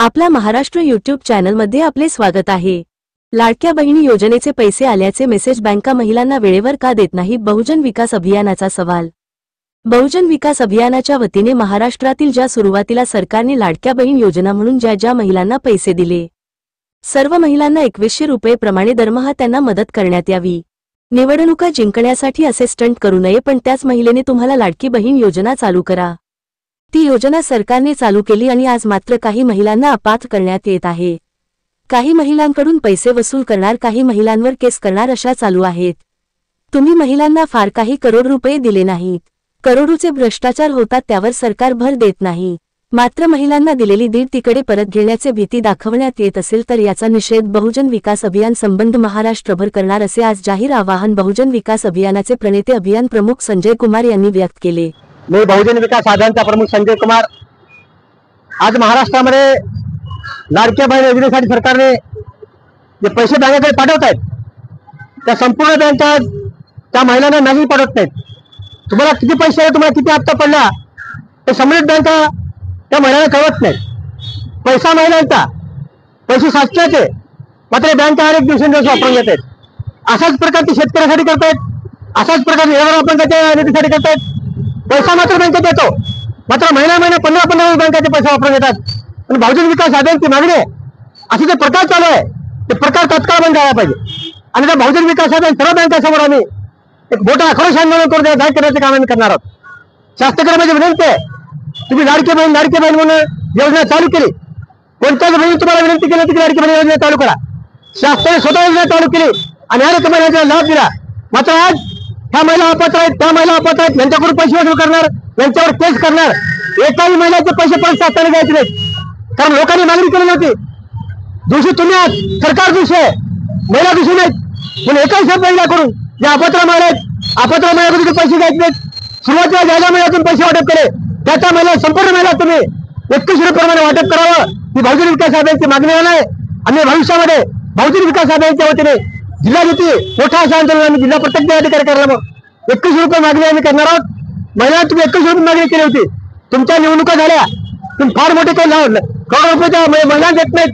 आपला महाराष्ट्र यूट्यूब चॅनलमध्ये आपले स्वागत आहे। लाडक्या बहिणी योजनेचे पैसे आल्याचे मेसेज बँका महिलांना वेळेवर का देत नाही? बहुजन विकास अभियानाचा सवाल। बहुजन विकास अभियानाच्या वतीने महाराष्ट्रातील ज्या सुरुवातीला सरकारने लाडक्या बहीण योजना म्हणून ज्या महिलांना पैसे दिले, सर्व महिलांना 2100 रुपये प्रमाणे दरमहा त्यांना मदत करण्यात यावी। निवडणुका जिंकण्यासाठी असे स्टंट करू नये, पण त्याच महिलेने तुम्हाला लाडकी बहीण योजना चालू करा। ती योजना सरकारने चालू केली आणि आज मात्र काही महिलांना अपात्र करण्यात येत आहे। काही महिलांकडून पैसे वसूल करणार, काही महिलांवर केस करणार अशा चालू आहेत। तुम्ही महिलांना फार काही करोड रुपये दिले नाहीत। करोडोचे भ्रष्टाचार होतात त्यावर सरकार भर देत नाही। मात्र महिलांना दिलेली दीड तिकडे परत घेण्याचे भीती दाखवण्यात येत असेल तर याचा निषेध बहुजन विकास अभियान संबंध महाराष्ट्रभर करणार असे आज जाहीर आवाहन बहुजन विकास अभियानाचे प्रणेते अभियान प्रमुख संजय कुमार यांनी व्यक्त केले। मी बहुजन विकास अभियानचा प्रमुख संजय कुमार। आज महाराष्ट्रामध्ये लाडक्या बहीण योजनेसाठी सरकारने जे पैसे बँकेकडे पाठवत आहेत त्या संपूर्ण बँका त्या महिलांना नाही पाठवत नाहीत। तुम्हाला किती पैसे आहे, तुम्हाला किती हप्ता पडला ते संबंधित बँका त्या महिलांना कळवत नाहीत। पैसा महिलांचा, पैसे साचल्याचे, मात्र बँका अनेक दिवसेंदिवस वापरून घेत आहेत। असाच प्रकार ते शेतकऱ्यासाठी करतायत, असाच प्रकार नीतीसाठी करतायत। पैसा मात्र बँकेत येतो, मात्र महिना 15 बँकेचे पैसे वापरून घेतात। पण बहुजन विकास अभियानाची मागणी आहे, असे जे प्रकार चालू आहे ते प्रकार तत्काळ बंद झाला पाहिजे। आणि त्या बहुजन विकास अभियान सर्व बँकांसमोर आम्ही एक मोठा आक्रोश आंदोलन करून जाहीर करण्याचे काम आम्ही करणार आहोत। शासनाकडे माझी विनंती आहे, तुम्ही लाडकी बहीण म्हणून योजना चालू केली, कोणत्याच बहिणी तुम्हाला विनंती केली की लाडकी बहीण योजना चालू करा। शासनाने स्वतः योजना चालू केली आणि अनेक महिलांना लाभ दिला, मात्र आज ह्या महिला अपात्र आहेत, त्या महिला अपात्र आहेत, यांच्याकडून पैसे वसूल करणार, यांच्यावर केस करणार। एकाही महिलाचे पैसे परत शासनाने द्यायचे नाहीत, कारण लोकांनी मागणी केली नव्हती। दोषी तुम्ही आहात, सरकार दोषी आहे, महिला दोषी नाहीत। पण एकाही महिलाकडून ज्या अपात्र महिला आहेत, अपात्र महिलाकडून पैसे द्यायचे नाहीत। सुरुवातीला ज्या महिलातून पैसे वाटप केले त्या महिला संपूर्ण महिला तुम्ही 2100 रुपये वाटप करावं ही बहुजन विकास अभियानाची मागणी आहे। आणि भविष्यामध्ये बहुजन विकास अभियानाच्या वतीने जिल्हाधिकारी मोठा असं आंदोलन आम्ही जिल्हा प्रत्येक जिल्हाधिकारी करायला 2100 रुपये मागणी आम्ही करणार आहोत। महिलांना तुम्ही 2100 रुपये मागणी केली होती, तुमच्या निवडणुका झाल्या, तुम्ही फार मोठे काही करोड रुपयाच्या महिलांना देत नाहीत,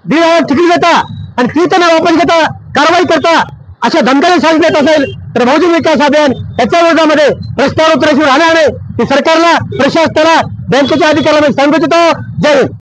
1,500 तिकीट देता आणि ती त्यांना वापस घेता, कारवाई करता, अशा धमकाने सांगितलं असेल तर बहुजन विकास अभियान याच्या विरोधामध्ये रस्त्यावर उतरल्याशिवाय राहणार नाही। सरकारला, प्रशासनाला, बँकेच्या अधिकाऱ्यांना सांगत होतो। जय हिंद।